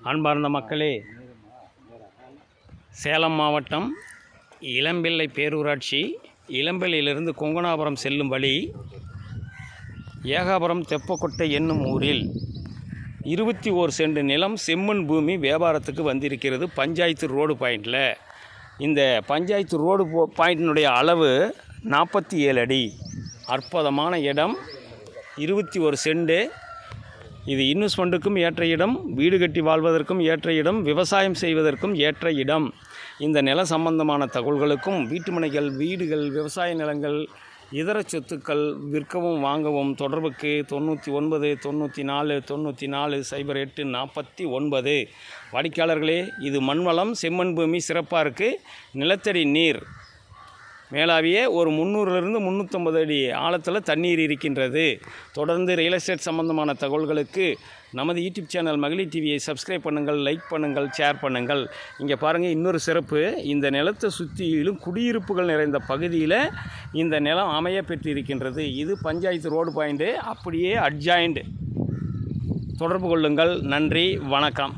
அன்பார்ந்த மக்களே, சேலம் மாவட்டம் இளம்பிள்ளை பேரூராட்சி இளம்பிள்ளையிலிருந்து கொங்கனாபுரம் செல்லும் வழி ஏகாபுரம் தெப்பக்கொட்டை என்னும் ஊரில் 21 சென்ட் நிலம் செம்மண் பூமி வியாபாரத்துக்கு வந்திருக்கிறது. பஞ்சாயத்து ரோடு பாயிண்டில். இந்த பஞ்சாயத்து ரோடு பாயிண்டினுடைய அளவு 47 அடி. அற்புதமான இடம், 21 சென்ட். இது இன்வெஸ்ட்மெண்ட்டுக்கும் ஏற்ற இடம், வீடு கட்டி வாழ்வதற்கும் ஏற்ற இடம், விவசாயம் செய்வதற்கும் ஏற்ற இடம். இந்த நில சம்பந்தமான தகவல்களுக்கும் வீட்டுமனைகள், வீடுகள், விவசாய நிலங்கள், இதர சொத்துக்கள் விற்கவும் வாங்கவும் தொடர்புக்கு 99 94 94 08 49. வாடிக்கையாளர்களே, இது மண்வளம், செம்மண் பூமி சிறப்பாக இருக்குது. நிலத்தடி நீர் மேலாவிய ஒரு 300லிருந்து 350 அடி ஆழத்தில் தண்ணீர் இருக்கின்றது. தொடர்ந்து ரியல் எஸ்டேட் சம்பந்தமான தகவல்களுக்கு நமது யூடியூப் சேனல் மகளிர் டிவியை சப்ஸ்கிரைப் பண்ணுங்கள், லைக் பண்ணுங்கள், ஷேர் பண்ணுங்கள். இங்கே பாருங்கள், இன்னொரு சிறப்பு. இந்த நிலத்தை சுற்றிலும் குடியிருப்புகள் நிறைந்த பகுதியில் இந்த நிலம் அமைய பெற்றிருக்கின்றது. இது பஞ்சாயத்து ரோடு பாயிண்ட்டு, அப்படியே அட்ஜாயிண்ட். தொடர்பு கொள்ளுங்கள். நன்றி, வணக்கம்.